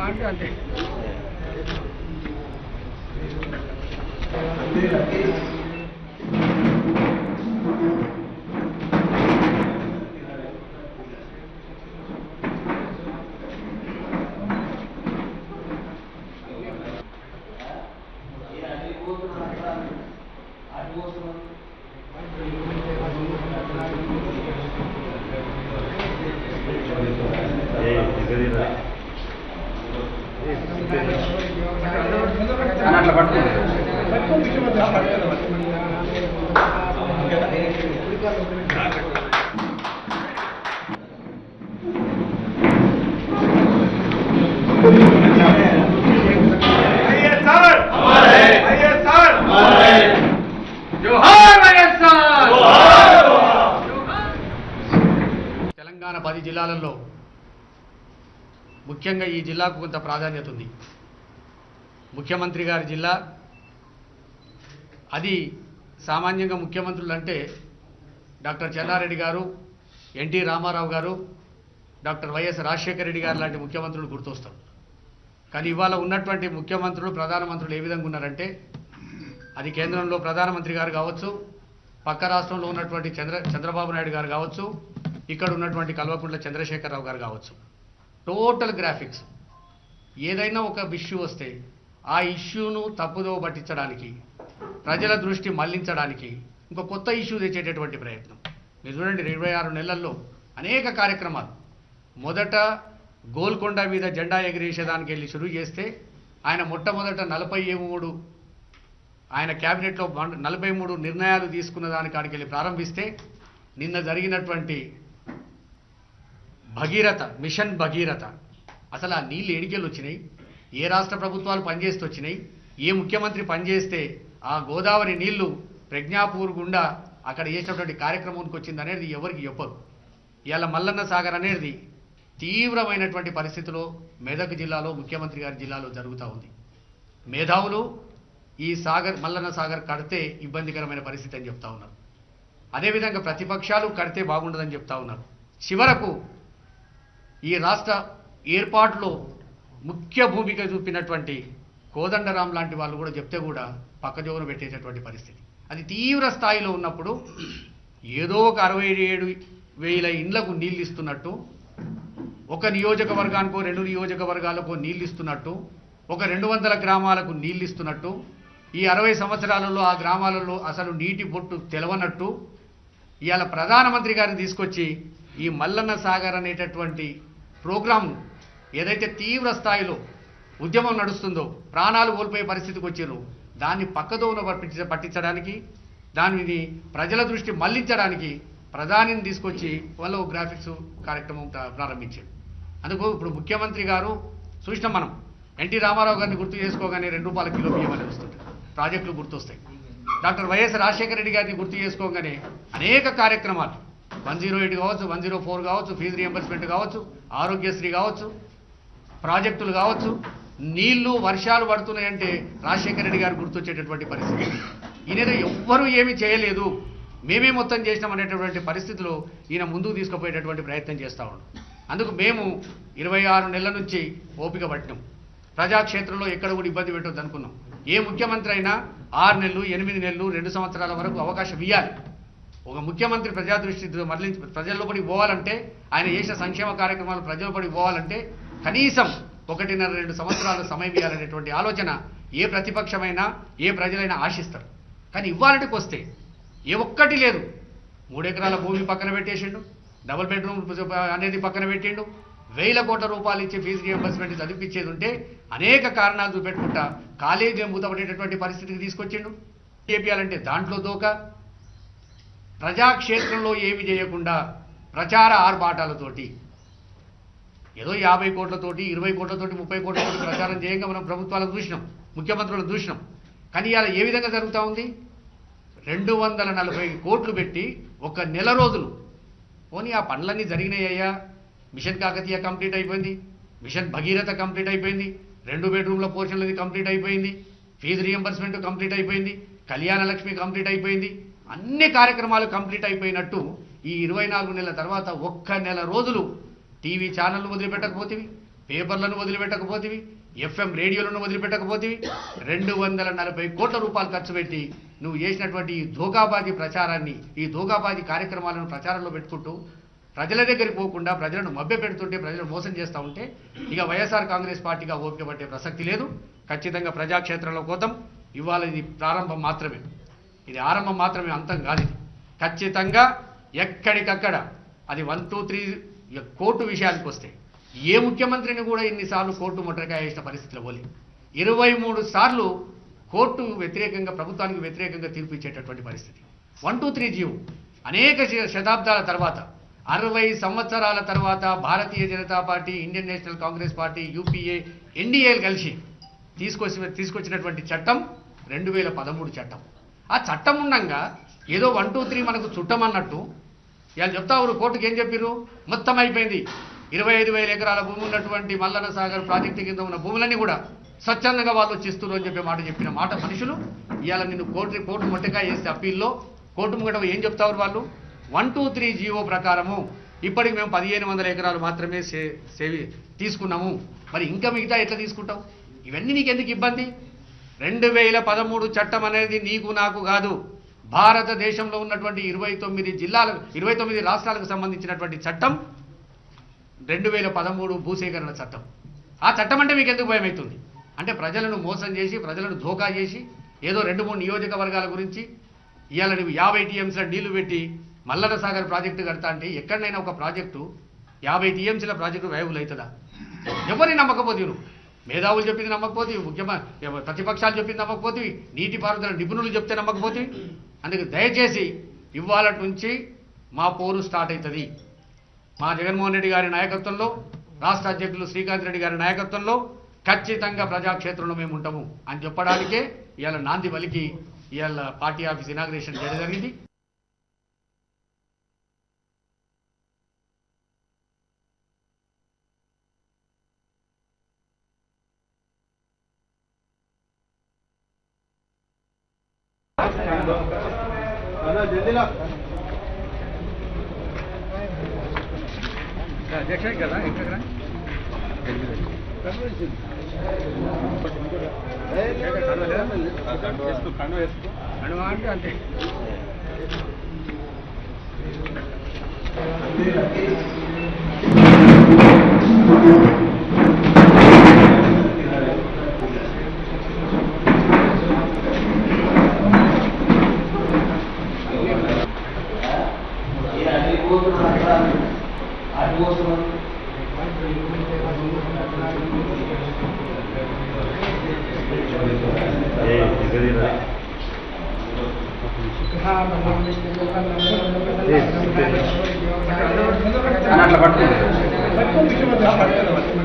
అంతే అట్లా పట్టుకుంటారు. తెలంగాణ 10 జిల్లాలలో ముఖ్యంగా ఈ జిల్లాకు కొంత ప్రాధాన్యత ఉంది. ముఖ్యమంత్రి గారి జిల్లా. అది సామాన్యంగా ముఖ్యమంత్రులు అంటే డాక్టర్ చెన్నారెడ్డి గారు, ఎన్టీ రామారావు గారు, డాక్టర్ వైఎస్ రాజశేఖర రెడ్డి గారు లాంటి ముఖ్యమంత్రులు గుర్తొస్తారు. కానీ ఇవాళ ఉన్నటువంటి ముఖ్యమంత్రులు, ప్రధానమంత్రులు ఏ విధంగా ఉన్నారంటే, అది కేంద్రంలో ప్రధానమంత్రి గారు కావచ్చు, పక్క రాష్ట్రంలో ఉన్నటువంటి చంద్రబాబు నాయుడు గారు కావచ్చు, ఇక్కడ ఉన్నటువంటి కల్వకుంట్ల చంద్రశేఖరరావు గారు కావచ్చు. Total graphics. ఏదైనా ఒక ఇష్యూ వస్తే ఆ ఇష్యూను తప్పుదో పట్టించడానికి, ప్రజల దృష్టి మళ్లించడానికి ఇంకో కొత్త ఇష్యూ తెచ్చేటటువంటి ప్రయత్నం. మీరు చూడండి, 26 నెలల్లో అనేక కార్యక్రమాలు. మొదట గోల్కొండ మీద జెండా ఎగిరేసేదానికి వెళ్ళి షురూ చేస్తే ఆయన మొట్టమొదట 43 ఆయన క్యాబినెట్లో 43 నిర్ణయాలు తీసుకున్న దానికి వెళ్ళి ప్రారంభిస్తే, నిన్న జరిగినటువంటి భగీరథ మిషన్ భగీరథ, అసలు ఆ నీళ్ళు ఎడికెళ్ళి వచ్చినాయి, ఏ రాష్ట్ర ప్రభుత్వాలు పనిచేస్తూ వచ్చినాయి, ఏ ముఖ్యమంత్రి పనిచేస్తే ఆ గోదావరి నీళ్లు ప్రజ్ఞాపూర్ గుండా అక్కడ చేసినటువంటి కార్యక్రమానికి వచ్చింది అనేది ఎవరికి చెప్పరు. ఇవాళ మల్లన్న సాగర్ అనేది తీవ్రమైనటువంటి పరిస్థితిలో మెదక్ జిల్లాలో, ముఖ్యమంత్రి గారి జిల్లాలో జరుగుతూ ఉంది. మేధావులు ఈ సాగర్ మల్లన్న సాగర్ కడితే ఇబ్బందికరమైన పరిస్థితి అని చెప్తా ఉన్నారు. అదేవిధంగా ప్రతిపక్షాలు కడితే బాగుండదని చెప్తా ఉన్నారు. చివరకు ఈ రాష్ట్ర ఏర్పాటులో ముఖ్య భూమిక చూపినటువంటి కోదండరాం లాంటి వాళ్ళు కూడా చెప్తే కూడా పక్కజోరు పెట్టేటటువంటి పరిస్థితి. అది తీవ్ర స్థాయిలో ఉన్నప్పుడు ఏదో ఒక 67,000 ఇండ్లకు నీళ్ళు ఇస్తున్నట్టు, ఒక నియోజకవర్గానికో 2 నియోజకవర్గాలకో నీళ్ళు ఇస్తున్నట్టు, ఒక 200 గ్రామాలకు నీళ్ళు ఇస్తున్నట్టు, ఈ 60 సంవత్సరాలలో ఆ గ్రామాలలో అసలు నీటి బొట్టు తెలవనట్టు ఇవాళ ప్రధానమంత్రి గారిని తీసుకొచ్చి ఈ మల్లన్న సాగర్ అనేటటువంటి ప్రోగ్రాం ఏదైతే తీవ్ర స్థాయిలో ఉద్యమం నడుస్తుందో, ప్రాణాలు కోల్పోయే పరిస్థితికి వచ్చారు, దాన్ని పక్కదోన పట్టించడానికి, దానిని ప్రజల దృష్టి మళ్లించడానికి ప్రధానిని తీసుకొచ్చి వాళ్ళు గ్రాఫిక్స్ కార్యక్రమం ప్రారంభించారు. అందుకు ఇప్పుడు ముఖ్యమంత్రి గారు చూసినాం మనం, ఎన్టీ రామారావు గారిని గుర్తు చేసుకోగానే ₹2 కిలో బియ్యం అని వస్తుంది, ప్రాజెక్టులు గుర్తొస్తాయి. డాక్టర్ వైఎస్ రాజశేఖర రెడ్డి గారిని గుర్తు చేసుకోగానే అనేక కార్యక్రమాలు, 108 కావచ్చు, 104 కావచ్చు, ఫీజు రియంబర్స్మెంట్ కావచ్చు, ఆరోగ్యశ్రీ కావచ్చు, ప్రాజెక్టులు కావచ్చు, నీళ్లు వర్షాలు పడుతున్నాయంటే రాజశేఖర రెడ్డి గారు గుర్తొచ్చేటటువంటి పరిస్థితి. ఈయన ఎవ్వరూ ఏమీ చేయలేదు, మేమే మొత్తం చేసినాం అనేటటువంటి పరిస్థితిలో ఈయన ముందుకు తీసుకుపోయేటటువంటి ప్రయత్నం చేస్తూ ఉన్నాం. అందుకు మేము 26 నెలల నుంచి ఓపిక పట్టినాం. ప్రజాక్షేత్రంలో ఎక్కడ కూడా ఇబ్బంది పెట్టొద్దు అనుకున్నాం. ఏ ముఖ్యమంత్రి అయినా 6 నెలలు, 8 నెలలు, 2 సంవత్సరాల వరకు అవకాశం ఇవ్వాలి. ఒక ముఖ్యమంత్రి ప్రజా దృష్టి మళ్ళీ ప్రజల్లోపడికి పోవాలంటే, ఆయన చేసిన సంక్షేమ కార్యక్రమాలు ప్రజల్లోపడికి పోవాలంటే కనీసం 1.5-2 సంవత్సరాల సమయం ఇవ్వాలనేటువంటి ఆలోచన ఏ ప్రతిపక్షమైనా, ఏ ప్రజలైనా ఆశిస్తారు. కానీ ఇవ్వాలంటికి వస్తే ఏ ఒక్కటి లేదు. 3 ఎకరాల భూమి పక్కన పెట్టేసిండు, డబుల్ బెడ్రూమ్ అనేది పక్కన పెట్టిండు, 1,000 కోట్ల రూపాయలు ఇచ్చి ఫీజు రియంబర్స్మెంట్ చదివించేది ఉంటే అనేక కారణాలు చూపెట్టుకుంటా కాలేజీ మూతపడేటటువంటి పరిస్థితికి తీసుకొచ్చిండు. చేపియాలంటే దాంట్లో దోక, ప్రజాక్షేత్రంలో ఏమి చేయకుండా ప్రచార ఆర్భాటాలతోటి ఏదో 50 కోట్లతోటి, 20 కోట్లతోటి, 30 కోట్లతోటి ప్రచారం చేయంగా మనం ప్రభుత్వాలను చూసినాం, ముఖ్యమంత్రులను చూసినాం. కానీ ఇలా ఏ విధంగా జరుగుతూ ఉంది? 240 కోట్లు పెట్టి 1 నెల రోజులు పోనీ ఆ పనులన్నీ జరిగినాయ్యా. మిషన్ కాకతీయ కంప్లీట్ అయిపోయింది, మిషన్ భగీరథ కంప్లీట్ అయిపోయింది, 2 బెడ్రూమ్ల పోర్షన్లది కంప్లీట్ అయిపోయింది, ఫీజు రియంబర్స్మెంట్ కంప్లీట్ అయిపోయింది, కళ్యాణ లక్ష్మి కంప్లీట్ అయిపోయింది, అన్ని కార్యక్రమాలు కంప్లీట్ అయిపోయినట్టు ఈ 24 నెలల తర్వాత 1 నెల రోజులు టీవీ ఛానళ్ళు వదిలిపెట్టకపోతేవి, పేపర్లను వదిలిపెట్టకపోతేవి, ఎఫ్ఎం రేడియోలను వదిలిపెట్టకపోతేవి, 240 కోట్ల రూపాయలు ఖర్చు పెట్టి నువ్వు చేసినటువంటి ఈ ధోకాబాజీ ప్రచారాన్ని, ఈ ధోకాబాజీ కార్యక్రమాలను ప్రచారంలో పెట్టుకుంటూ ప్రజల దగ్గరికి పోకుండా ప్రజలను మభ్య పెడుతుంటే, ప్రజలను మోసం చేస్తూ ఉంటే ఇక వైఎస్ఆర్ కాంగ్రెస్ పార్టీగా ఓపిక పట్టే ప్రసక్తి లేదు. ఖచ్చితంగా ప్రజాక్షేత్రంలో కోతం. ఇవాళ ఇది ప్రారంభం మాత్రమే, ఇది ఆరంభం మాత్రమే, అంతం కాదు ఇది. ఖచ్చితంగా ఎక్కడికక్కడ అది 1, 2, 3 కోర్టు విషయానికి వస్తే ఏ ముఖ్యమంత్రిని కూడా ఇన్నిసార్లు కోర్టు మొట్టకాయ వేసిన పరిస్థితిలో పోలే. 23 సార్లు కోర్టు వ్యతిరేకంగా, ప్రభుత్వానికి వ్యతిరేకంగా తీర్పు ఇచ్చేటటువంటి పరిస్థితి. 1, 2, 3 జీవో అనేక శతాబ్దాల తర్వాత, 60 సంవత్సరాల తర్వాత Bharatiya Janata party, Indian national congress party, UPA, ఎన్డీఏలు కలిసి తీసుకొచ్చినటువంటి చట్టం 2013 చట్టం. ఆ చట్టం ఉండగా ఏదో 1, 2, 3 మనకు చుట్టమన్నట్టు ఇవాళ చెప్తా ఊరు కోర్టుకి ఏం చెప్పిర్రు, మొత్తం అయిపోయింది. 25,000 ఎకరాల భూమి ఉన్నటువంటి మల్లన్న సాగర్ ప్రాజెక్టు కింద ఉన్న భూములన్నీ కూడా స్వచ్ఛందంగా వాళ్ళు వచ్చిస్తున్నారు అని చెప్పే మాట చెప్పిన మాట మనుషులు ఇవాళ నిన్ను కోర్టు మొట్టకాయ వేస్తే అప్పీల్లో కోర్టు ముంగట ఏం చెప్తారు వాళ్ళు, 1, 2, 3 జీవో ప్రకారము ఇప్పటికి మేము 1500 ఎకరాలు మాత్రమే తీసుకున్నాము, మరి ఇంకా మిగతా ఎట్లా తీసుకుంటాం? ఇవన్నీ నీకు ఎందుకు ఇబ్బంది? 2013 చట్టం అనేది నీకు నాకు కాదు, భారతదేశంలో ఉన్నటువంటి 29 రాష్ట్రాలకు సంబంధించినటువంటి చట్టం 2013 భూసేకరణ చట్టం. ఆ చట్టం అంటే మీకు ఎందుకు భయం అవుతుంది? అంటే ప్రజలను మోసం చేసి, ప్రజలను ధోకా చేసి, ఏదో 2-3 నియోజకవర్గాల గురించి ఇవాళ నువ్వు 50 టీఎంసీల నీళ్లు పెట్టి మల్లన్న సాగర్ ప్రాజెక్టు కడతా అంటే ఎక్కడైనా ఒక ప్రాజెక్టు 50 టీఎంసీల ప్రాజెక్టు వైబుల్ అవుతుందా? ఎవరిని నమ్మకపోతే, నువ్వు మేధావులు చెప్పింది నమ్మకపోతే, ప్రతిపక్షాలు చెప్పింది నమ్మకపోతే, నీటిపారుదల నిపుణులు చెప్తే నమ్మకపోతే. అందుకే దయచేసి ఇవాళ నుంచి మా పోరు స్టార్ట్ అవుతుంది. మా జగన్మోహన్ రెడ్డి గారి నాయకత్వంలో, రాష్ట్ర అధ్యక్షులు శ్రీకాంత్ రెడ్డి గారి నాయకత్వంలో ఖచ్చితంగా ప్రజాక్షేత్రంలో మేము ఉంటాము అని చెప్పడానికే ఇవాళ నాంది పలికి ఇవాళ పార్టీ ఆఫీస్ ఇనాగ్రేషన్ చేయడం జరిగింది. అధ్యక్ష కదా ఇక్కడ అంటే అట్లా పట్టుకుంటే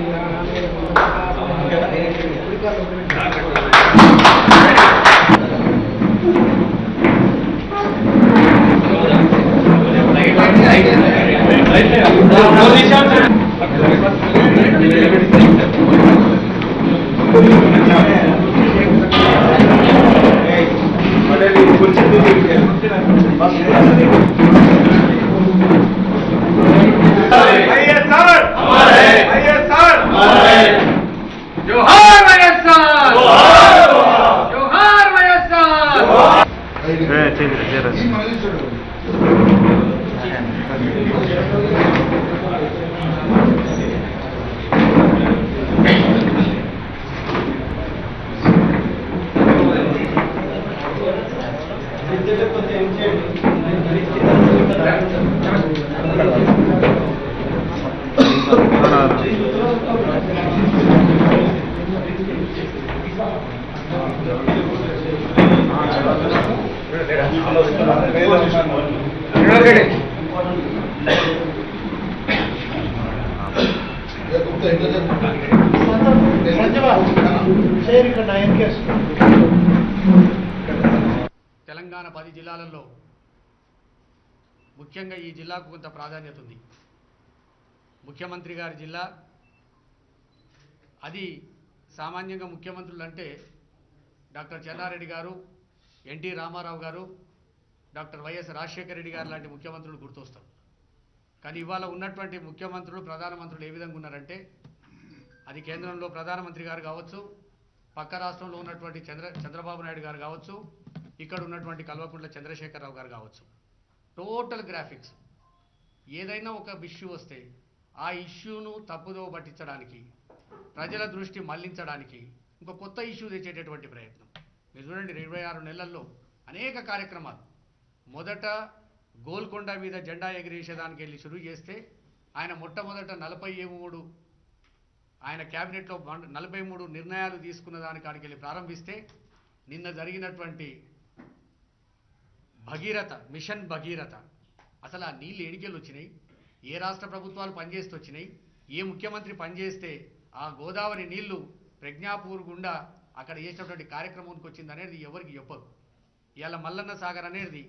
తెలంగాణ 10 జిల్లాలలో ముఖ్యంగా ఈ జిల్లాకు కొంత ప్రాధాన్యత ఉంది. ముఖ్యమంత్రి గారి జిల్లా అది. సామాన్యంగా ముఖ్యమంత్రులు అంటే డాక్టర్ చెన్నారెడ్డి గారు, ఎన్టీ రామారావు గారు, డాక్టర్ వైఎస్ రాజశేఖర రెడ్డి గారు లాంటి ముఖ్యమంత్రులు గుర్తొస్తారు. కానీ ఇవాళ ఉన్నటువంటి ముఖ్యమంత్రులు, ప్రధానమంత్రులు ఏ విధంగా ఉన్నారంటే అది కేంద్రంలో ప్రధానమంత్రి గారు కావచ్చు, పక్క రాష్ట్రంలో ఉన్నటువంటి చంద్రబాబు నాయుడు గారు కావచ్చు, ఇక్కడ ఉన్నటువంటి కల్వకుంట్ల చంద్రశేఖరరావు గారు కావచ్చు. టోటల్ గ్రాఫిక్స్ ఏదైనా ఒక ఇష్యూ వస్తే ఆ ఇష్యూను తప్పుదోవ పట్టించడానికి, ప్రజల దృష్టి మళ్లించడానికి ఇంకో కొత్త ఇష్యూ తెచ్చేటటువంటి ప్రయత్నం. మీరు చూడండి 26 నెలల్లో అనేక కార్యక్రమాలు. మొదట గోల్కొండ మీద జెండా ఎగిరేసేదానికి వెళ్ళి షురూ చేస్తే ఆయన మొట్టమొదట 43 ఆయన క్యాబినెట్లో 43 నిర్ణయాలు తీసుకున్న దానికాడికి వెళ్ళి ప్రారంభిస్తే నిన్న జరిగినటువంటి భగీరథ మిషన్ భగీరథ, అసలు ఆ నీళ్ళు ఎడికెళ్ళి వచ్చినాయి, ఏ రాష్ట్ర ప్రభుత్వాలు పనిచేస్తూ వచ్చినాయి, ఏ ముఖ్యమంత్రి పనిచేస్తే ఆ గోదావరి నీళ్లు ప్రజ్ఞాపూర్ గుండా అక్కడ చేసినటువంటి కార్యక్రమానికి వచ్చింది అనేది ఎవరికి చెప్పదు. ఇవాళ మల్లన్న సాగర్ అనేది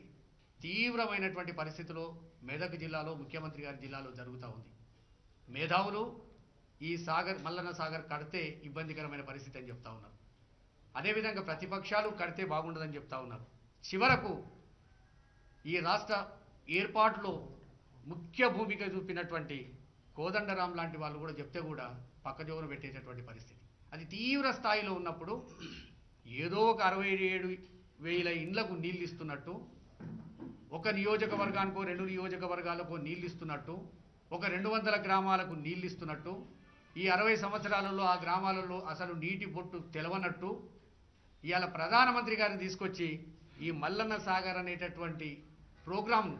తీవ్రమైనటువంటి పరిస్థితిలో మెదక్ జిల్లాలో, ముఖ్యమంత్రి గారి జిల్లాలో జరుగుతూ ఉంది. మేధావులు ఈ సాగర్ మల్లన్న సాగర్ కడితే ఇబ్బందికరమైన పరిస్థితి అని చెప్తా ఉన్నారు. అదేవిధంగా ప్రతిపక్షాలు కడితే బాగుండదని చెప్తా ఉన్నారు. చివరకు ఈ రాష్ట్ర ఏర్పాటులో ముఖ్య భూమిక చూపినటువంటి కోదండరాం లాంటి వాళ్ళు కూడా చెప్తే కూడా పక్కజోరు పెట్టేటటువంటి పరిస్థితి. అది తీవ్ర స్థాయిలో ఉన్నప్పుడు ఏదో ఒక 67,000 ఇండ్లకు నీళ్ళు ఇస్తున్నట్టు, ఒక నియోజకవర్గానికో 2 నియోజకవర్గాలకు నీళ్ళు ఇస్తున్నట్టు, ఒక 200 గ్రామాలకు నీళ్ళు ఇస్తున్నట్టు, ఈ 60 సంవత్సరాలలో ఆ గ్రామాలలో అసలు నీటి బొట్టు తెలవనట్టు ఇవాళ ప్రధానమంత్రి గారిని తీసుకొచ్చి ఈ మల్లన్న సాగర్ అనేటటువంటి ప్రోగ్రాంను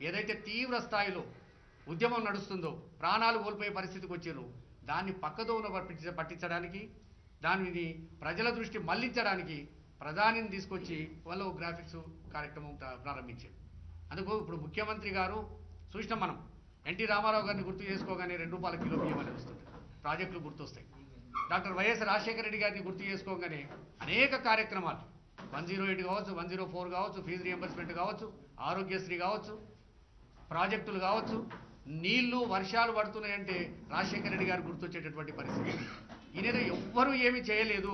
ఏదైతే తీవ్ర స్థాయిలో ఉద్యమం నడుస్తుందో, ప్రాణాలు కోల్పోయే పరిస్థితికి వచ్చారు, దాన్ని పక్కదోవ పట్టించడానికి, దానిని ప్రజల దృష్టి మళ్లించడానికి ప్రధానిని తీసుకొచ్చి వాళ్ళు గ్రాఫిక్స్ కార్యక్రమం ప్రారంభించారు. అందుకు ఇప్పుడు ముఖ్యమంత్రి గారు చూసినాం మనం, ఎన్టీ రామారావు గారిని గుర్తు చేసుకోగానే 2 రూపాయల కిలో బియ్యం అని వస్తుంది, ప్రాజెక్టులు గుర్తొస్తాయి. డాక్టర్ వైఎస్ రాజశేఖర రెడ్డి గారిని గుర్తు చేసుకోగానే అనేక కార్యక్రమాలు 108 కావచ్చు, 104 కావచ్చు, ఫీజు రియంబర్స్మెంట్ కావచ్చు, ఆరోగ్యశ్రీ కావచ్చు, ప్రాజెక్టులు కావచ్చు, నీళ్లు వర్షాలు పడుతున్నాయంటే రాజశేఖర రెడ్డి గారు గుర్తొచ్చేటటువంటి పరిస్థితి. ఈయన ఎవ్వరూ ఏమీ చేయలేదు,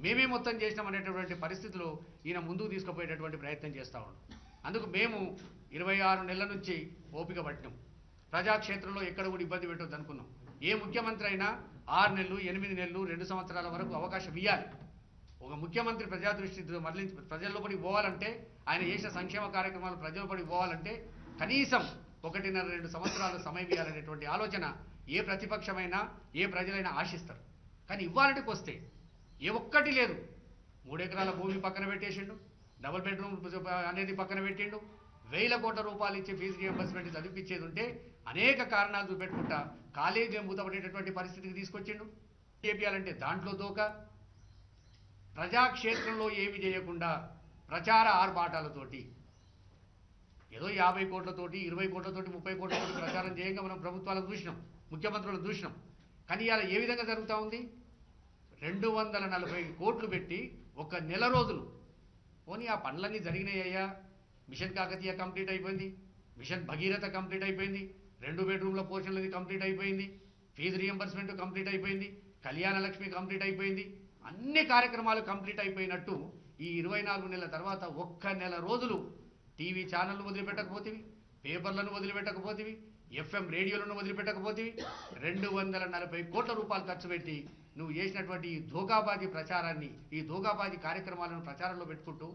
మేమే మొత్తం చేసినాం అనేటటువంటి పరిస్థితిలో ఈయన ముందుకు తీసుకుపోయేటటువంటి ప్రయత్నం చేస్తూ ఉన్నాం. అందుకు మేము 26 నెలల నుంచి ఓపిక పట్టినాం. ప్రజాక్షేత్రంలో ఎక్కడ కూడా ఇబ్బంది పెట్టొద్దు అనుకున్నాం. ఏ ముఖ్యమంత్రి అయినా 6 నెలలు, 8 నెలలు, 2 సంవత్సరాల వరకు అవకాశం ఇవ్వాలి. ఒక ముఖ్యమంత్రి ప్రజా దృష్టి మరలించి ప్రజల్లోపడికి పోవాలంటే, ఆయన చేసిన సంక్షేమ కార్యక్రమాలు ప్రజల్లోపడికి పోవాలంటే కనీసం 1.5-2 సంవత్సరాల సమయం ఇవ్వాలనేటువంటి ఆలోచన ఏ ప్రతిపక్షమైనా ఏ ప్రజలైనా ఆశిస్తారు. కానీ ఇవ్వాలంటికి వస్తే ఏ ఒక్కటి లేదు. 3 ఎకరాల భూమి పక్కన పెట్టేసిండు, డబుల్ బెడ్రూమ్ అనేది పక్కన పెట్టిండు, 1,000 కోట్ల రూపాయలు ఇచ్చి ఫీజు రియంబర్స్మెంట్ చదివించేది ఉంటే అనేక కారణాలు చూపెట్టుకుంటా కాలేజీ మూతపడేటటువంటి పరిస్థితికి తీసుకొచ్చిండు. చేపియాలంటే దాంట్లో దోక, ప్రజాక్షేత్రంలో ఏమి చేయకుండా ప్రచార ఆర్భాటాలతోటి ఏదో 50 కోట్లతోటి, 20 కోట్లతోటి, 30 కోట్లతోటి ప్రచారం చేయంగా మనం ప్రభుత్వాలను చూసినాం, ముఖ్యమంత్రులను చూసినాం. కానీ ఇలా ఏ విధంగా జరుగుతూ ఉంది? 240 కోట్లు పెట్టి 1 నెల రోజులు పోనీ ఆ పనులన్నీ జరిగినాయ్యా. మిషన్ కాకతీయ కంప్లీట్ అయిపోయింది, మిషన్ భగీరథ కంప్లీట్ అయిపోయింది, 2 బెడ్రూమ్ల పోర్షన్లది కంప్లీట్ అయిపోయింది, ఫీజు రియంబర్స్మెంట్ కంప్లీట్ అయిపోయింది, కళ్యాణ లక్ష్మి కంప్లీట్ అయిపోయింది, అన్ని కార్యక్రమాలు కంప్లీట్ అయిపోయినట్టు ఈ 24 నెలల తర్వాత 1 నెల రోజులు టీవీ ఛానళ్లు వదిలిపెట్టకపోతేవి, పేపర్లను వదిలిపెట్టకపోతేవి, FM రేడియోలను వదిలిపెట్టకపోతేవి, 240 కోట్ల రూపాయలు ఖర్చు పెట్టి నువ్వు చేసినటువంటి ఈ ధోకాబాజీ ప్రచారాన్ని, ఈ ధోకాబాజీ కార్యక్రమాలను ప్రచారంలో పెట్టుకుంటూ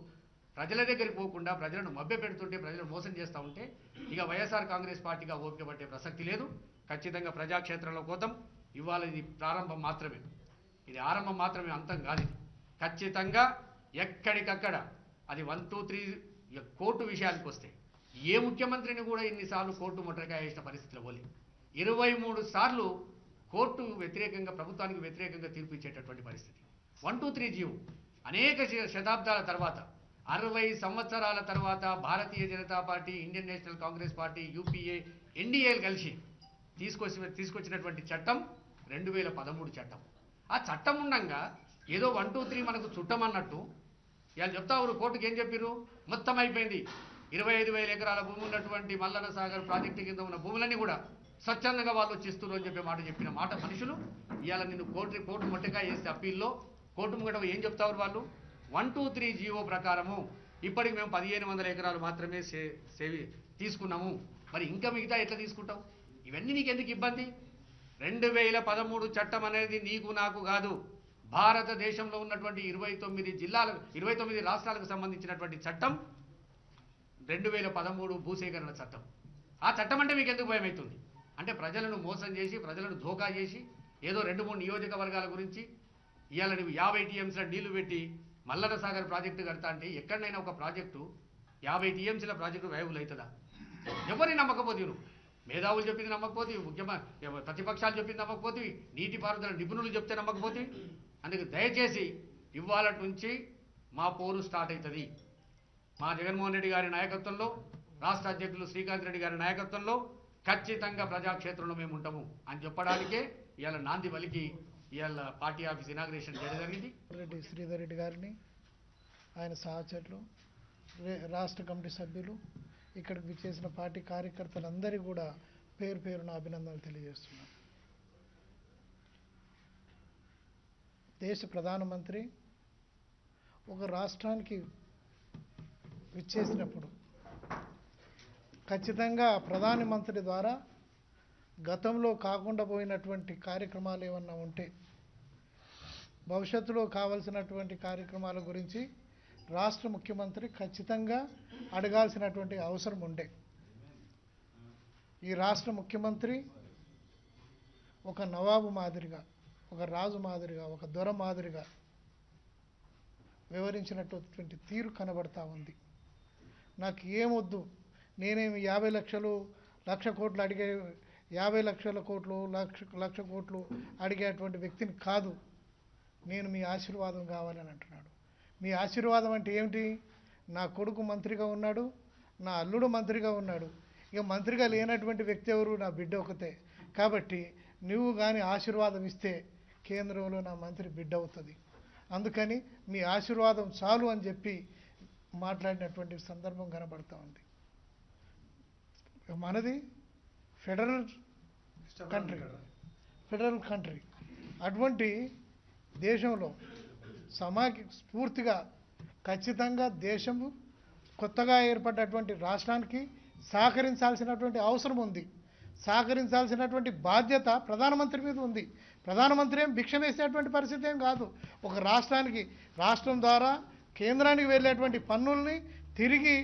ప్రజల దగ్గరికి పోకుండా ప్రజలను మభ్యపెడుతుంటే, ప్రజలను మోసం చేస్తూ ఉంటే ఇక వైఎస్ఆర్ కాంగ్రెస్ పార్టీగా ఓపిక పట్టే ప్రసక్తి లేదు. ఖచ్చితంగా ప్రజాక్షేత్రంలో కోతం. ఇవాళ ఇది ప్రారంభం మాత్రమే, ఇది ఆరంభం మాత్రమే, అంతం కాదు. ఇది ఖచ్చితంగా ఎక్కడికక్కడ అది 1, 2, 3 కోర్టు విషయానికి వస్తే ఏ ముఖ్యమంత్రిని కూడా ఇన్నిసార్లు కోర్టు మొట్టరికాయ వేసిన పరిస్థితిలో పోలే. 23 సార్లు కోర్టు వ్యతిరేకంగా, ప్రభుత్వానికి వ్యతిరేకంగా తీర్పు ఇచ్చేటటువంటి పరిస్థితి. 1, 2, 3 జీవో అనేక శతాబ్దాల తర్వాత, 60 సంవత్సరాల తర్వాత Bharatiya Janata party, Indian national congress party, UPA, ఎన్డీఏలు కలిసి తీసుకొచ్చినటువంటి చట్టం 2013 చట్టం. ఆ చట్టం ఉండగా ఏదో 1, 2, 3 మనకు చుట్టమన్నట్టు ఇవాళ చెప్తా ఊరు కోర్టుకి ఏం చెప్పిర్రు? మొత్తం అయిపోయింది, 25,000 ఎకరాల భూమి ఉన్నటువంటి మల్లన్న సాగర్ ప్రాజెక్టు కింద ఉన్న భూములన్నీ కూడా స్వచ్ఛందంగా వాళ్ళు వచ్చిస్తున్నారు అని చెప్పే మాట చెప్పిన మాట మనుషులు ఇవాళ నిన్ను కోర్టు మొట్టగా వేస్తే అప్పీల్లో కోర్టు ముంగట ఏం చెప్తారు వాళ్ళు? 1, 2, 3 జీవో ప్రకారము ఇప్పటికి మేము 1,500 ఎకరాలు మాత్రమే తీసుకున్నాము, మరి ఇంకా మిగతా ఎట్లా తీసుకుంటావు? ఇవన్నీ నీకు ఎందుకు ఇబ్బంది? 2013 చట్టం అనేది నీకు నాకు కాదు, భారతదేశంలో ఉన్నటువంటి 29 రాష్ట్రాలకు సంబంధించినటువంటి చట్టం 2013 భూసేకరణ చట్టం. ఆ చట్టం అంటే మీకు ఎందుకు భయం అవుతుంది? అంటే ప్రజలను మోసం చేసి, ప్రజలను ధోకా చేసి, ఏదో 2-3 నియోజకవర్గాల గురించి ఇవాళ నువ్వు 50 టీఎంసీల నీళ్లు పెట్టి మల్లన్న సాగర్ ప్రాజెక్టు కడతా అంటే ఎక్కడైనా ఒక ప్రాజెక్టు 50 టీఎంసీల ప్రాజెక్టు వైబుల్ అవుతుందా? ఎవరిని నమ్మకపోతే నువ్వు మేధావులు చెప్పింది నమ్మకపోతే, ప్రతిపక్షాలు చెప్పింది నమ్మకపోతే, నీటిపారుదల నిపుణులు చెప్తే నమ్మకపోతే. అందుకే దయచేసి ఇవాళ నుంచి మా పోరు స్టార్ట్ అవుతుంది. మా జగన్మోహన్ రెడ్డి గారి నాయకత్వంలో, రాష్ట్ర అధ్యక్షులు శ్రీకాంత్ రెడ్డి గారి నాయకత్వంలో ఖచ్చితంగా ప్రజాక్షేత్రంలో మేము ఉంటాము అని చెప్పడానికే ఇవాళ నాంది పలికి ఇవాళ పార్టీ ఆఫీస్ ఇనాగ్రేషన్ చేయడం జరిగింది. రెడ్డి శ్రీధర్ రెడ్డి గారిని, ఆయన సహచరులు, రాష్ట్ర కమిటీ సభ్యులు, ఇక్కడికి విచ్చేసిన పార్టీ కార్యకర్తలందరికీ కూడా పేరు పేరున అభినందనలు తెలియజేస్తున్నాను. దేశ ప్రధానమంత్రి ఒక రాష్ట్రానికి విచ్చేసినప్పుడు ఖచ్చితంగా ప్రధానమంత్రి ద్వారా గతంలో కాకుండా పోయినటువంటి కార్యక్రమాలు ఏమన్నా ఉంటే, భవిష్యత్తులో కావాల్సినటువంటి కార్యక్రమాల గురించి రాష్ట్ర ముఖ్యమంత్రి ఖచ్చితంగా అడగాల్సినటువంటి అవసరం ఉండే. ఈ రాష్ట్ర ముఖ్యమంత్రి ఒక నవాబు మాదిరిగా, ఒక రాజు మాదిరిగా, ఒక దొర మాదిరిగా వివరించినటువంటి తీరు కనబడతా ఉంది. నాకు ఏమొద్దు, నేనేమి 50 లక్షలు, 1,00,000 కోట్లు అడిగే, 50 లక్షల కోట్లు, 1,00,000 కోట్లు అడిగేటువంటి వ్యక్తిని కాదు, నేను మీ ఆశీర్వాదం కావాలని అంటున్నాడు. మీ ఆశీర్వాదం అంటే ఏమిటి? నా కొడుకు మంత్రిగా ఉన్నాడు, నా అల్లుడు మంత్రిగా ఉన్నాడు, ఇక మంత్రిగా లేనటువంటి వ్యక్తి ఎవరు? నా బిడ్డ ఒకతే. కాబట్టి నువ్వు కానీ ఆశీర్వాదం ఇస్తే కేంద్రంలో నా మంత్రి బిడ్డ అవుతుంది. అందుకని మీ ఆశీర్వాదం చాలు అని చెప్పి మాట్లాడినటువంటి సందర్భం కనబడుతూ ఉంది. మనది ఫెడరల్ కంట్రీ. అటువంటి దేశంలో స్ఫూర్తిగా ఖచ్చితంగా దేశము కొత్తగా ఏర్పడ్డటువంటి రాష్ట్రానికి సహకరించాల్సినటువంటి అవసరం ఉంది. సహకరించాల్సినటువంటి బాధ్యత ప్రధానమంత్రి మీద ఉంది. ప్రధానమంత్రి ఏం భిక్ష వేసేటువంటి పరిస్థితి ఏం కాదు. ఒక రాష్ట్రం ద్వారా కేంద్రానికి వెళ్ళేటువంటి పన్నుల్ని తిరిగి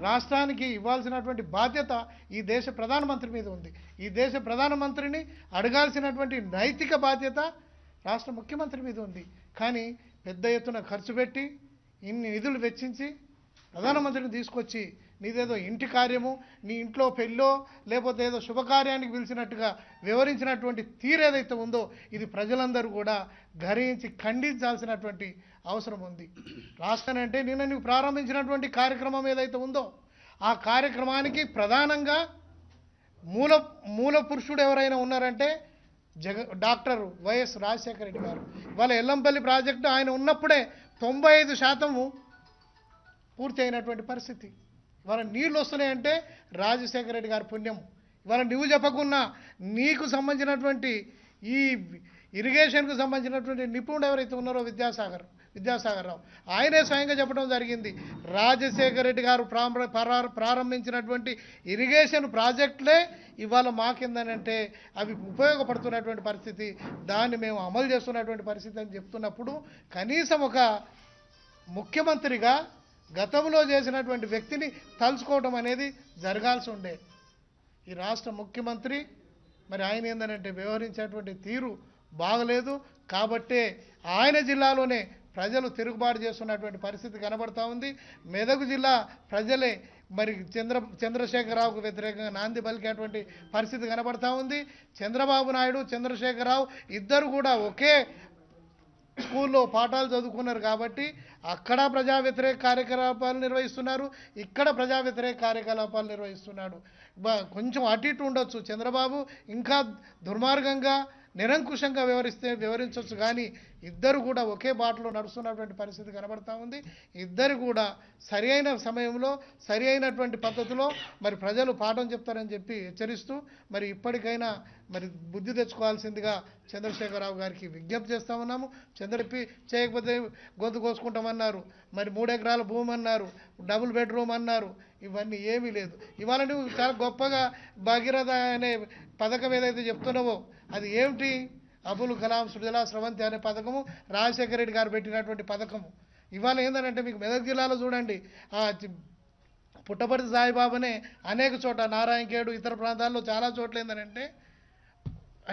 రాష్ట్రానికి ఇవ్వాల్సినటువంటి బాధ్యత ఈ దేశ ప్రధానమంత్రి మీద ఉంది. ఈ దేశ ప్రధానమంత్రిని అడగాల్సినటువంటి నైతిక బాధ్యత రాష్ట్ర ముఖ్యమంత్రి మీద ఉంది. కానీ పెద్ద ఎత్తున ఖర్చు పెట్టి ఇన్ని నిధులు వెచ్చించి ప్రధానమంత్రిని తీసుకొచ్చి నీదేదో ఇంటి కార్యము, నీ ఇంట్లో పెళ్ళో లేకపోతే ఏదో శుభకార్యానికి పిలిచినట్టుగా వివరించినటువంటి తీరు ఏదైతే ఉందో ఇది ప్రజలందరూ కూడా గ్రహించి ఖండించాల్సినటువంటి అవసరం ఉంది. రాష్ట్రం అంటే నిన్న నువ్వు ప్రారంభించినటువంటి కార్యక్రమం ఏదైతే ఉందో ఆ కార్యక్రమానికి ప్రధానంగా మూల పురుషుడు ఎవరైనా ఉన్నారంటే డాక్టర్ వైఎస్ రాజశేఖర రెడ్డి గారు. వాళ్ళ ఎల్లంపల్లి ప్రాజెక్టు ఆయన ఉన్నప్పుడే 95% పూర్తి అయినటువంటి పరిస్థితి. ఇవాళ నీళ్ళు వస్తున్నాయంటే రాజశేఖర రెడ్డి గారి పుణ్యం. ఇవాళ నువ్వు చెప్పకున్నా నీకు సంబంధించినటువంటి ఈ ఇరిగేషన్కు సంబంధించినటువంటి నిపుణుడు ఎవరైతే ఉన్నారో విద్యాసాగర్ రావు, ఆయనే స్వయంగా చెప్పడం జరిగింది. రాజశేఖర రెడ్డి గారు ప్రారంభించినటువంటి ఇరిగేషన్ ప్రాజెక్టులే ఇవాళ మాకిందనంటే అవి ఉపయోగపడుతున్నటువంటి పరిస్థితి, దాన్ని మేము అమలు చేస్తున్నటువంటి పరిస్థితి అని చెప్తున్నప్పుడు కనీసం ఒక ముఖ్యమంత్రిగా గతంలో చేసినటువంటి వ్యక్తిని తలుచుకోవడం అనేది జరగాల్సి ఉండే. ఈ రాష్ట్ర ముఖ్యమంత్రి మరి ఆయన ఏందనంటే వ్యవహరించేటువంటి తీరు బాగలేదు. కాబట్టే ఆయన జిల్లాలోనే ప్రజలు తిరుగుబాటు చేస్తున్నటువంటి పరిస్థితి కనబడతా ఉంది. మెదక్ జిల్లా ప్రజలే మరి చంద్రశేఖరరావుకు వ్యతిరేకంగా నాంది పలికేటువంటి పరిస్థితి కనబడతా ఉంది. చంద్రబాబు నాయుడు, చంద్రశేఖరరావు ఇద్దరు కూడా ఒకే స్కూల్లో పాఠాలు చదువుకున్నారు కాబట్టి అక్కడ ప్రజా వ్యతిరేక కార్యకలాపాలు నిర్వహిస్తున్నారు, ఇక్కడ ప్రజా వ్యతిరేక కార్యకలాపాలు నిర్వహిస్తున్నాడు. కొంచెం అటు ఇటు ఉండొచ్చు, చంద్రబాబు ఇంకా దుర్మార్గంగా నిరంకుశంగా వివరించవచ్చు, కానీ ఇద్దరు కూడా ఒకే బాటలో నడుస్తున్నటువంటి పరిస్థితి కనబడతా ఉంది. ఇద్దరు కూడా సరి అయిన సమయంలో సరి అయినటువంటి పద్ధతిలో మరి ప్రజలు పాఠం చెప్తారని చెప్పి హెచ్చరిస్తూ మరి ఇప్పటికైనా మరి బుద్ధి తెచ్చుకోవాల్సిందిగా చంద్రశేఖరరావు గారికి విజ్ఞప్తి చేస్తూ ఉన్నాము. చేయకపోతే గొంతు కోసుకుంటామన్నారు, మరి 3 ఎకరాల భూమి అన్నారు, డబుల్ బెడ్రూమ్ అన్నారు, ఇవన్నీ ఏమీ లేదు. ఇవాళ నువ్వు చాలా గొప్పగా భగీరథ అనే పథకం ఏదైతే చెప్తున్నావో అది ఏమిటి? అబుల్ కలాం సుజలా స్రవంతి అనే పథకము రాజశేఖర రెడ్డి గారు పెట్టినటువంటి పథకము. ఇవాళ ఏంటంటే మీకు మెదక్ జిల్లాలో చూడండి, పుట్టపర్తి సాయిబాబానే అనేక చోట్ల నారాయణఖేడు ఇతర ప్రాంతాల్లో చాలా చోట్ల ఏంటంటే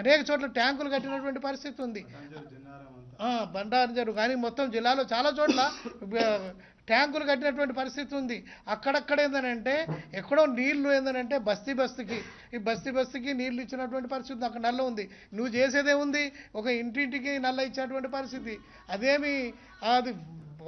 అనేక చోట్ల ట్యాంకులు కట్టినటువంటి పరిస్థితి ఉంది. బండారు కానీ మొత్తం జిల్లాలో చాలా చోట్ల ట్యాంకులు కట్టినటువంటి పరిస్థితి ఉంది. అక్కడక్కడ ఏంటంటే ఎక్కడో నీళ్లు ఏంటంటే ఈ బస్తీకి నీళ్లు ఇచ్చినటువంటి పరిస్థితి అక్కడ నల్ల ఉంది. నువ్వు చేసేదే ఉంది, ఒక ఇంటింటికి నల్ల ఇచ్చినటువంటి పరిస్థితి. అదేమి అది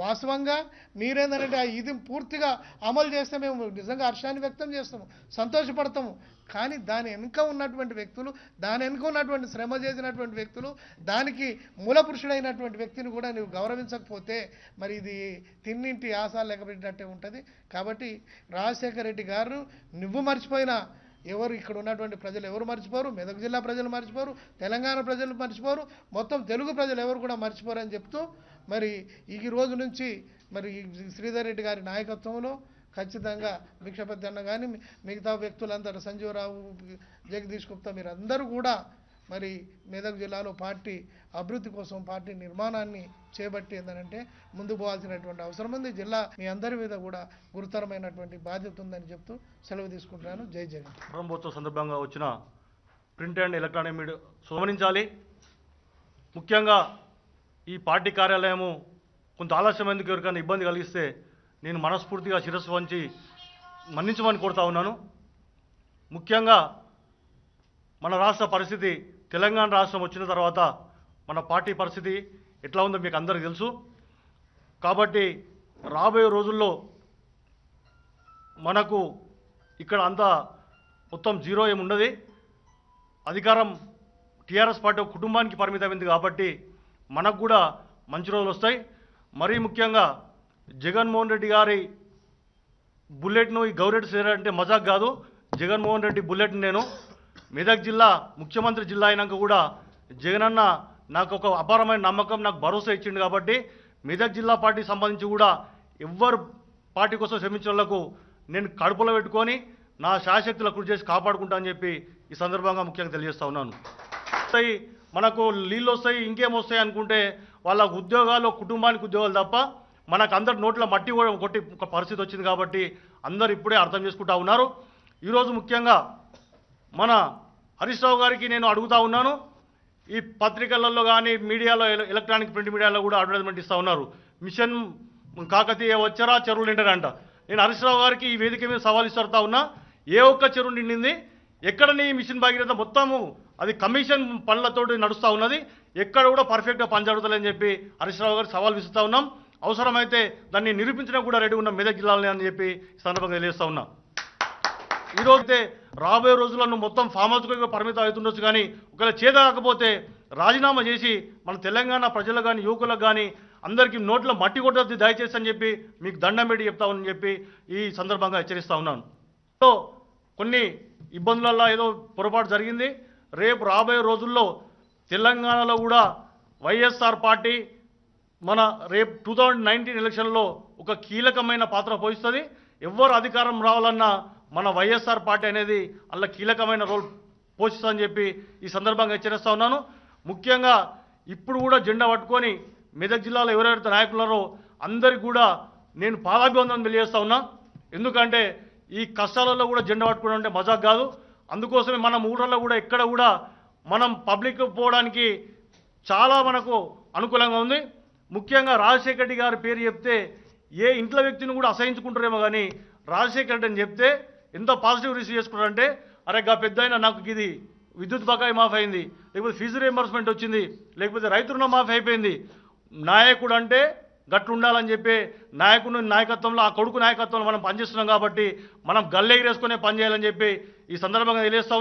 వాస్తవంగా మీరేంటంటే ఇది పూర్తిగా అమలు చేస్తే మేము నిజంగా హర్షాన్ని వ్యక్తం చేస్తాము, సంతోషపడతాము. కానీ దాని వెనుక ఉన్నటువంటి వ్యక్తులు, దాని వెనుక ఉన్నటువంటి శ్రమ చేసినటువంటి వ్యక్తులు, దానికి మూలపురుషుడైనటువంటి వ్యక్తిని కూడా నువ్వు గౌరవించకపోతే మరి ఇది తిన్నింటి ఆశలు లెక్కపెట్టినట్టే ఉంటుంది. కాబట్టి రాజశేఖర రెడ్డి గారు నువ్వు మర్చిపోయినా ఎవరు ఇక్కడ ఉన్నటువంటి ప్రజలు ఎవరు మర్చిపోరు, మెదక్ జిల్లా ప్రజలు మర్చిపోరు, తెలంగాణ ప్రజలు మర్చిపోరు, మొత్తం తెలుగు ప్రజలు ఎవరు కూడా మర్చిపోరు అని చెప్తూ మరి ఈ రోజు నుంచి మరి శ్రీధర్ రెడ్డి గారి నాయకత్వంలో ఖచ్చితంగా భిక్షపతి అన్న కానీ మిగతా వ్యక్తులందరూ సంజీవరావు, జగదీష్ గుప్తా మీరు అందరూ కూడా మరి మెదక్ జిల్లాలో పార్టీ అభివృద్ధి కోసం పార్టీ నిర్మాణాన్ని చేపట్టి ఏంటంటే ముందుకు పోవాల్సినటువంటి అవసరం ఉంది. జిల్లా మీ అందరి మీద కూడా గురుతరమైనటువంటి బాధ్యత ఉందని చెప్తూ సెలవు తీసుకుంటున్నాను. జై జగన్. ప్రారంభోత్సవ సందర్భంగా వచ్చిన ప్రింట్ అండ్ ఎలక్ట్రానిక్ మీడియా గమనించాలి. ముఖ్యంగా ఈ పార్టీ కార్యాలయము కొంత ఆలస్యమైనందుకు ఎవరికైనా ఇబ్బంది కలిగిస్తే నేను మనస్ఫూర్తిగా శిరస్సు వంచి మన్నించమని కోరుతా ఉన్నాను. ముఖ్యంగా మన రాష్ట్ర పరిస్థితి, తెలంగాణ రాష్ట్రం వచ్చిన తర్వాత మన పార్టీ పరిస్థితి ఎట్లా ఉందో మీకు అందరికీ తెలుసు. కాబట్టి రాబోయే రోజుల్లో మనకు ఇక్కడ అంతా మొత్తం జీరో ఏమి ఉండదు. అధికారం టీఆర్ఎస్ పార్టీ కుటుంబానికి పరిమితమైంది కాబట్టి మనకు కూడా మంచి రోజులు వస్తాయి. మరీ ముఖ్యంగా జగన్మోహన్ రెడ్డి గారి బుల్లెట్ను ఈ గౌరెడ్డి చేయాలంటే మజాక్ కాదు. జగన్మోహన్ రెడ్డి బుల్లెట్ని నేను మెదక్ జిల్లా ముఖ్యమంత్రి జిల్లా అయినాక కూడా జగనన్న నాకు ఒక అపారమైన నమ్మకం, నాకు భరోసా ఇచ్చిండు. కాబట్టి మెదక్ జిల్లా పార్టీకి సంబంధించి కూడా ఎవ్వరు పార్టీ కోసం శ్రమించిన వాళ్ళకు నేను కడుపులో పెట్టుకొని నా శాశక్తుల కృషి చేసి కాపాడుకుంటా అని చెప్పి ఈ సందర్భంగా ముఖ్యంగా తెలియజేస్తా ఉన్నాను. మనకు నీళ్ళు వస్తాయి, ఇంకేం వస్తాయి అనుకుంటే వాళ్ళకు ఉద్యోగాలు, కుటుంబానికి ఉద్యోగాలు తప్ప మనకు అందరి నోట్ల మట్టి కూడా కొట్టి ఒక పరిస్థితి వచ్చింది. కాబట్టి అందరు ఇప్పుడే అర్థం చేసుకుంటా ఉన్నారు. ఈరోజు ముఖ్యంగా మన హరీష్ రావు గారికి నేను అడుగుతా ఉన్నాను. ఈ పత్రికలలో కానీ మీడియాలో, ఎలక్ట్రానిక్ ప్రింట్ మీడియాలో కూడా అడ్వర్టైజ్మెంట్ ఇస్తూ ఉన్నారు. మిషన్ కాకతీయ వచ్చారా చెరువులు నిండారంట. నేను హరీష్ రావు గారికి ఈ వేదిక మీద సవాల్ ఇస్తూ ఉన్నా, ఏ ఒక్క చెరువు నిండింది? ఎక్కడ నీ మిషన్ భగీరథ మొత్తము అది కమిషన్ పనులతోటి నడుస్తూ ఉన్నది, ఎక్కడ కూడా పర్ఫెక్ట్గా పని జరుగుతుందని చెప్పి హరీష్ రావు గారికి సవాల్ విసురుతా ఉన్నాం. అవసరమైతే దాన్ని నిరూపించడం కూడా రెడీ ఉన్న మెదక్ జిల్లాలని అని చెప్పి ఈ సందర్భంగా తెలియజేస్తా ఉన్నా. ఈరోజైతే రాబోయే రోజులను మొత్తం ఫామ్ హౌస్గా పరిమితం అవుతుండొచ్చు, కానీ ఒకవేళ చేత కాకపోతే రాజీనామా చేసి మన తెలంగాణ ప్రజలకు కానీ యువకులకు కానీ అందరికీ నోట్ల మట్టి కొట్టద్దు దయచేసి అని చెప్పి మీకు దండం పెట్టి చెప్తామని చెప్పి ఈ సందర్భంగా హెచ్చరిస్తూ ఉన్నాను. సో కొన్ని ఇబ్బందులలో ఏదో పొరపాటు జరిగింది. రేపు రాబోయే రోజుల్లో తెలంగాణలో కూడా వైఎస్ఆర్ పార్టీ మన రేపు 2019 ఎలక్షన్లో ఒక కీలకమైన పాత్ర పోషిస్తుంది. ఎవరు అధికారం రావాలన్నా మన వైఎస్ఆర్ పార్టీ అనేది అలా కీలకమైన రోల్ పోషిస్తుందని చెప్పి ఈ సందర్భంగా హెచ్చరిస్తూ ఉన్నాను. ముఖ్యంగా ఇప్పుడు కూడా జెండా పట్టుకొని మెదక్ జిల్లాలో ఎవరెవరైతే నాయకులారో అందరికీ కూడా నేను పాదాభివందనం తెలియజేస్తా ఉన్నా. ఎందుకంటే ఈ కష్టాలలో కూడా జెండా పట్టుకోవడం అంటే మజాక్ కాదు. అందుకోసమే మనం ఊళ్ళలో కూడా ఎక్కడ కూడా మనం పబ్లిక్ పోవడానికి చాలా మనకు అనుకూలంగా ఉంది. ముఖ్యంగా రాజశేఖర రెడ్డి గారి పేరు చెప్తే ఏ ఇంట్లో వ్యక్తిని కూడా అసహించుకుంటారేమో, కానీ రాజశేఖర రెడ్డి అని చెప్తే ఎంత పాజిటివ్ రిసీవ్ చేసుకుంటారంటే, అరే గా పెద్ద అయినా నాకు ఇది విద్యుత్ బకాయి మాఫ్ అయింది, లేకపోతే ఫీజు రియంబర్స్మెంట్ వచ్చింది, లేకపోతే రైతు రుణం మాఫ్ అయిపోయింది. నాయకుడు అంటే గట్లు ఉండాలని చెప్పి నాయకుని నాయకత్వంలో, ఆ కొడుకు నాయకత్వంలో మనం పనిచేస్తున్నాం. కాబట్టి మనం గల్లెగిరేసుకునే పని చేయాలని చెప్పి ఈ సందర్భంగా తెలియజేస్తా